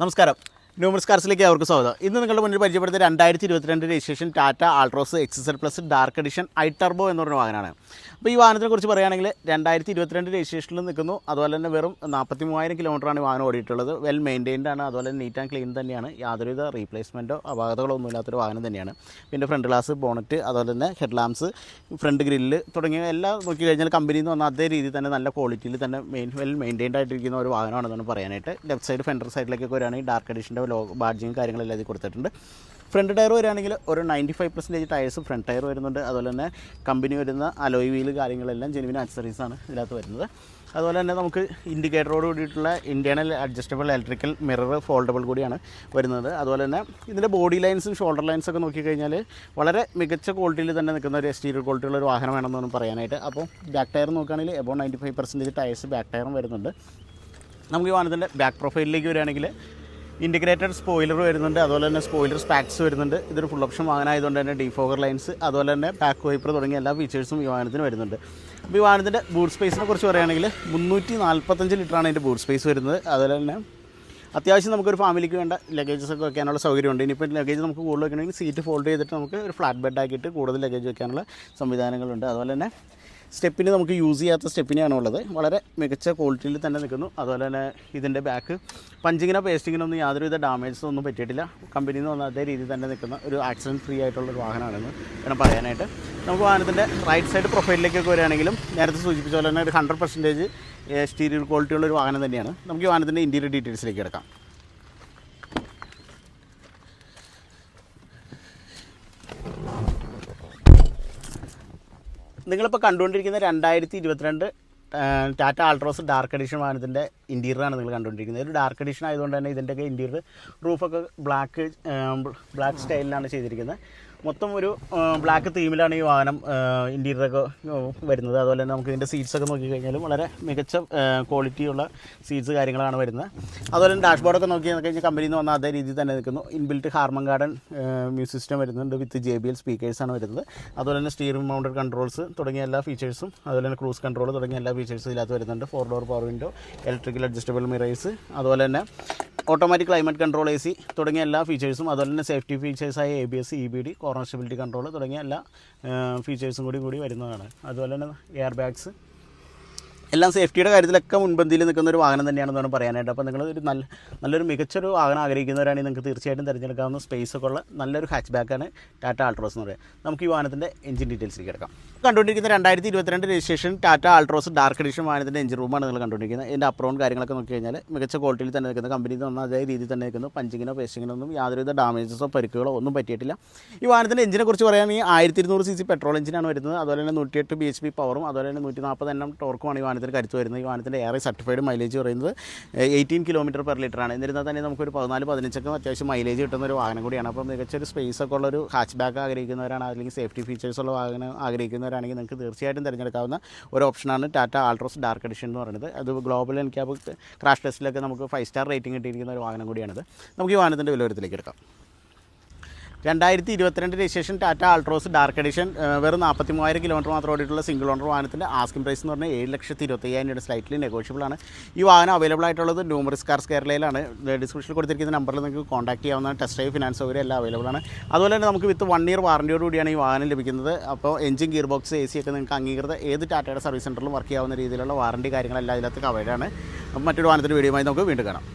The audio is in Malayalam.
നമസ്കാരം. ന്യൂമർസ് കാർസിലേക്ക് അവർക്ക് സ്വാഗതം. ഇന്ന് നിങ്ങളുടെ മുന്നിൽ പരിചയപ്പെടുത്തിയ 2022 registration Tata Altroz XZ plus dark edition i turbo എന്ന് പറഞ്ഞ വാഹനമാണ്. അപ്പോൾ ഈ വാഹനത്തിനെ കുറിച്ച് പറയുകയാണെങ്കിൽ 2022 രജിസ്ട്രേഷനിൽ നിൽക്കുന്നു. അതുപോലെ തന്നെ വെറും 43,000 കിലോമീറ്ററാണ് ഈ വാഹനം ഓടിയിട്ടുള്ളത്. വെൽ മെയിൻറ്റെയിൻഡ് ആണ്. അതുപോലെ തന്നെ നീറ്റ് ആൻഡ് ക്ലീൻ തന്നെയാണ്. യാതൊരുവിധ റീപ്ലേസ്മെൻറ്റോ അപാകതകളോ ഒന്നുമില്ലാത്തൊരു വാഹനം തന്നെയാണ്. പിന്നെ ഫ്രണ്ട് ഗ്ലാസ്, ബോണറ്റ്, അതുപോലെ തന്നെ ഹെഡ് ലാംപ്സ്, ഫ്രണ്ട് ഗ്രില്ല് തുടങ്ങിയ എല്ലാം നോക്കി കഴിഞ്ഞാൽ കമ്പനിയിൽ നിന്ന് വന്ന അതേ രീതിയിൽ തന്നെ നല്ല ക്വാളിറ്റിയിൽ തന്നെ വെൽ മെയിൻറ്റെയിൻഡ് ആയിട്ടിരിക്കുന്ന ഒരു വാഹനമാണെന്നാണ് പറയാനായിട്ട്. ലെഫ്റ്റ് സൈഡ് ഫെൻഡർ സൈഡിലേക്കൊക്കെ വരികയാണെങ്കിൽ ഡാർക്ക് എഡിഷൻ്റെ ബാഡ്ജിങ് കാര്യങ്ങളെല്ലാം ഇതിൽ കൊടുത്തിട്ടുണ്ട്. ഫ്രണ്ട് ടയർ വരികയാണെങ്കിൽ ഒരു 95% ടയേഴ്സ് ഫ്രണ്ട് ടയർ വരുന്നുണ്ട്. അതുപോലെ തന്നെ കമ്പനി വരുന്ന അലോയ് വീല് കാര്യങ്ങളെല്ലാം ജെനുവിൻ ആക്സസറീസാണ് ഇതിനകത്ത് വരുന്നത്. അതുപോലെ തന്നെ നമുക്ക് ഇൻഡിക്കേറ്ററോട് കൂടിയിട്ടുള്ള internal adjustable electrical mirror foldable കൂടിയാണ് വരുന്നത്. അതുപോലെ തന്നെ ഇതിൻ്റെ ബോഡി ലൈൻസും ഷോൾഡർ ലൈൻസൊക്കെ നോക്കിക്കഴിഞ്ഞാൽ വളരെ മികച്ച ക്വാളിറ്റിയിൽ തന്നെ നിൽക്കുന്ന ഒരു എക്സ്റ്റീരിയർ ക്വാളിറ്റിയുള്ള ഒരു വാഹനം വേണമെന്നാണ് പറയാനായിട്ട്. അപ്പോൾ ബാക്ക് ടയർ നോക്കുകയാണെങ്കിൽ എബോ 95% ടയേഴ്സ് ബാക്ക് ടയറും വരുന്നുണ്ട്. നമുക്ക് ഈ വാഹനത്തിൻ്റെ ബാക്ക് പ്രൊഫൈലിലേക്ക് വരികയാണെങ്കിൽ ഇൻറ്റിഗ്രേറ്റഡ് സ്പോയിലർ വരുന്നുണ്ട്. അതുപോലെ തന്നെ സ്പോയിലർ സ്പാക്സ് വരുന്നുണ്ട്. ഇതൊരു ഫുൾ ഓപ്ഷൻ വാഹനമായതുകൊണ്ട് തന്നെ ഡിഫോഗർ ലൈൻസ്, അതുപോലെ തന്നെ ബാക്ക് വൈപ്പർ തുടങ്ങിയ എല്ലാ ഫീച്ചേഴ്സും ഈ വാഹനത്തിന് വരുന്നുണ്ട്. അപ്പോൾ ഈ വാഹനത്തിൻ്റെ ബൂട്ട് സ്പേസിനെ കുറിച്ച് പറയുകയാണെങ്കിൽ 345 ലിറ്ററാണ് അതിൻ്റെ ബൂട്ട് സ്പേസ് വരുന്നത്. അതുപോലെ തന്നെ അത്യാവശ്യം നമുക്കൊരു ഫാമിലിക്ക് വേണ്ട ലഗേജസ് ഒക്കെ വെക്കാനുള്ള സൗകര്യമുണ്ട്. ഇനിയിപ്പോൾ ലഗേജ് നമുക്ക് കൂടുതൽ വെക്കണമെങ്കിൽ സീറ്റ് ഫോൾഡ് ചെയ്തിട്ട് നമുക്ക് ഒരു ഫ്ലാറ്റ് ബെഡ് ആക്കിയിട്ട് കൂടുതൽ ലഗേജ് വെക്കാനുള്ള സംവിധാനങ്ങളുണ്ട്. അതുപോലെ തന്നെ സ്റ്റെപ്പിന് നമുക്ക് യൂസ് ചെയ്യാത്ത സ്റ്റെപ്പിനെയാണ് ഉള്ളത്. വളരെ മികച്ച ക്വാളിറ്റിയിൽ തന്നെ നിൽക്കുന്നു. അതുപോലെ തന്നെ ഇതിൻ്റെ ബാക്ക് പഞ്ചിങ്ങിനോ പേസ്റ്റിങ്ങിനോ ഒന്നും യാതൊരുവിധ ഡാമേജസ് ഒന്നും പറ്റിയിട്ടില്ല. കമ്പനിയിൽ നിന്ന് വന്ന അതേ രീതിയിൽ തന്നെ നിൽക്കുന്ന ഒരു ആക്സിഡൻറ്റ് ഫ്രീ ആയിട്ടുള്ളൊരു വാഹനമാണെന്ന് വേണം പറയാനായിട്ട്. നമുക്ക് വാഹനത്തിൻ്റെ റൈറ്റ് സൈഡ് പ്രൊഫൈലിലേക്കൊക്കെ വരികയാണെങ്കിലും നേരത്തെ സൂചിപ്പിച്ച പോലെ തന്നെ ഒരു 100% എക്സ്റ്റീരിയർ ക്വാളിറ്റിയുള്ളൊരു വാഹനം തന്നെയാണ്. നമുക്ക് ഈ വാഹനത്തിൻ്റെ ഇൻറ്റീരിയർ ഡീറ്റെയിൽസിലേക്ക് കിടക്കാം. നിങ്ങളിപ്പോൾ കണ്ടുകൊണ്ടിരിക്കുന്ന 2022 ടാറ്റ ആൾട്രോസ് ഡാർക്ക് എഡിഷൻ വാഹനത്തിൻ്റെ ഇൻറ്റീരിയറാണ് നിങ്ങൾ കണ്ടുകൊണ്ടിരിക്കുന്നത്. ഒരു ഡാർക്ക് എഡിഷൻ ആയതുകൊണ്ട് തന്നെ ഇതിൻ്റെയൊക്കെ ഇൻറ്റീരിയർ റൂഫൊക്കെ ബ്ലാക്ക് സ്റ്റൈലിലാണ് ചെയ്തിരിക്കുന്നത്. മൊത്തം ഒരു ബ്ലാക്ക് തീമിലാണ് ഈ വാഹനം ഇൻറ്റീരിയറൊക്കെ വരുന്നത്. അതുപോലെ തന്നെ നമുക്ക് ഇതിൻ്റെ സീറ്റ്സൊക്കെ നോക്കിക്കഴിഞ്ഞാലും വളരെ മികച്ച ക്വാളിറ്റിയുള്ള സീറ്റ്സ് കാര്യങ്ങളാണ് വരുന്നത്. അതുപോലെ തന്നെ ഡാഷ്ബോർഡൊക്കെ നോക്കി കഴിഞ്ഞാൽ കമ്പനിയിൽ നിന്ന് വന്ന അതേ രീതിയിൽ തന്നെ നിൽക്കുന്നു. Inbuilt Harman garden music system വരുന്നുണ്ട്. വിത്ത് JBL സ്പീക്കേഴ്സാണ് വരുന്നത്. അതുപോലെ തന്നെ സ്റ്റിയറിംഗ് മൗണ്ടഡ് കൺട്രോൾസ് തുടങ്ങിയ എല്ലാ ഫീച്ചേഴ്സും, അതുപോലെ തന്നെ ക്രൂസ് കൺട്രോൾ തുടങ്ങിയ എല്ലാ ഫീച്ചേഴ്സും ഇതിനകത്ത് വരുന്നുണ്ട്. 4 door power window, electrical adjustable mirrors, അതുപോലെ തന്നെ ഓട്ടോമാറ്റിക് ക്ലൈമറ്റ് കൺട്രോൾ AC തുടങ്ങിയ എല്ലാ ഫീച്ചേഴ്സും, അതുപോലെ തന്നെ സേഫ്റ്റി ഫീച്ചേഴ്സായ ABS, EBD, corner stability control തുടങ്ങിയ എല്ലാ ഫീച്ചേഴ്സും കൂടി വരുന്നതാണ്. അതുപോലെ തന്നെ എയർ ബാഗ്സ് എല്ലാം സേഫ്റ്റിയുടെ കാര്യത്തിലൊക്കെ മുൻപന്തിയിൽ നിൽക്കുന്ന ഒരു വാഹനം തന്നെയാണെന്ന് വേണം പറയാനായിട്ട്. അപ്പോൾ നിങ്ങൾ ഒരു നല്ലൊരു മികച്ചൊരു വാഹനം ആഗ്രഹിക്കുന്നവരാണെങ്കിൽ നിങ്ങൾക്ക് തീർച്ചയായിട്ടും തിരഞ്ഞെടുക്കാവുന്ന സ്പേസൊക്കെ ഉള്ള നല്ലൊരു ഹാച്ച് ബാക്കാണ് ടാറ്റ ആൾട്രോസ് എന്ന് പറയുന്നത്. നമുക്ക് ഈ വാഹനത്തിൻ്റെ എഞ്ചിൻ ഡീറ്റെയിൽസിലേക്ക് കിടക്കാം. കണ്ടുകൊണ്ടിരിക്കുന്ന 2022 registration Tata Altroz dark edition വാഹനത്തിൻ്റെ എഞ്ചിൻ റൂമാണ് നിങ്ങൾ കണ്ടുകൊണ്ടിരിക്കുന്നത്. ഇതിൻ്റെ അപ്രോൺ കാര്യങ്ങളൊക്കെ നോക്കി കഴിഞ്ഞാൽ മികച്ച ക്വാളിറ്റിയിൽ തന്നെ നിൽക്കുന്നത്. കമ്പനിയിൽ നിന്ന് അതേ രീതിയിൽ തന്നെ നിൽക്കുന്നു. പഞ്ചിങ്ങിനോ പേസ്റ്റിങ്ങിനോ ഒന്നും യാതൊരുവിധ ഡാമേജസോ പരിക്കുകളോ ഒന്നും പറ്റിയിട്ടില്ല. ഈ വാഹനത്തിൻ്റെ എഞ്ചിനെ കുറിച്ച് പറയുകയാണെങ്കിൽ 1200 cc പെട്രോൾ എഞ്ചിനാണ് വരുന്നത്. അതുപോലെ തന്നെ 108 bhp പവറും അതുപോലെ തന്നെ 140 Nm ടോർക്കുമാണ് ഈ വാഹനത്തിന് കരുത്ത് വരുന്നത്. ഈ വാഹനത്തിൻ്റെ എയർ സർട്ടിഫൈഡ് മൈലേജ് പറയുന്നത് 18 km/L ആണ്. എന്നിരുന്നാൽ തന്നെ നമുക്കൊരു 14-15 അത്യാവശ്യം മൈലേജ് കിട്ടുന്ന ഒരു വാഹനം കൂടിയാണ്. അപ്പോൾ മികച്ചൊരു സ്പേസ് ഒക്കെ ഉള്ളൊരു ഹാച്ച് ബാക്ക് ആഗ്രഹിക്കുന്നവരാണ്, അല്ലെങ്കിൽ സേഫ്റ്റി ഫീച്ചേഴ്സ് ഉള്ള വാഹനം ആഗ്രഹിക്കുന്നവരാണെങ്കിൽ നിങ്ങൾക്ക് തീർച്ചയായിട്ടും തിരഞ്ഞെടുക്കാവുന്ന ഒരു ഓപ്ഷനാണ് ടാറ്റ ആൾട്രോസ് ഡാർക്ക് എഡിഷൻ എന്ന് പറയുന്നത്. അത് ഗ്ലോബൽ എൻക്യാബ് ക്രാഷ് ടെസ്റ്റിലൊക്കെ നമുക്ക് 5 സ്റ്റാർ റേറ്റിംഗ് കിട്ടിയിരിക്കുന്ന ഒരു വാഹനം കൂടിയാണിത്. നമുക്ക് ഈ വാഹനത്തിൻ്റെ വിലവരത്തിലേക്ക് എടുക്കാം. 2022 registration Tata Altroz dark edition വെറും 43,000 കിലോമീറ്റർ മാത്രം ഓടിയിട്ടുള്ള സിംഗിൾ ഓണർ വാഹനത്തിൻ്റെ ആസ്കിംഗ് പ്രൈസ് എന്ന് പറഞ്ഞാൽ 7,25,000 സ്ലൈറ്റ്ലി നെഗോഷ്യബിൾ ആണ്. ഈ വാഹനം അവൈലബിൾ ആയിട്ടുള്ളത് ന്യൂമറിസ് കാർസ് കേരളയിലാണ്. ഡിസ്ക്രിപ്ഷനിൽ കൊടുത്തിരിക്കുന്ന നമ്പറിൽ നിങ്ങൾക്ക് കോൺടാക്ട് ചെയ്യാവുന്ന ടെസ്റ്റ് ഡ്രൈവ് ഫിനാൻസ് സൗകര്യം എല്ലാം അവൈലബിൾ ആണ്. അതുപോലെ തന്നെ നമുക്ക് വിത്ത് 1 year വാറണ്ടിയോട് കൂടിയാണ് ഈ വാഹനം ലഭിക്കുന്നത്. അപ്പോൾ എഞ്ചിൻ ഗിയർ ബോക്സ് AC ഒക്കെ നിങ്ങൾക്ക് അംഗീകൃത ഏത് ടാറ്റയുടെ സർവീസ് സെൻറ്ററിലും വർക്ക് ചെയ്യാവുന്ന രീതിയിലുള്ള വാറണ്ടി കാര്യങ്ങളെല്ലാം ഇതിനകത്ത് കവറാണ്. അപ്പോൾ മറ്റൊരു വാഹനത്തിൻ്റെ വീഡിയോയുമായി നമുക്ക് വീണ്ടും കാണാം.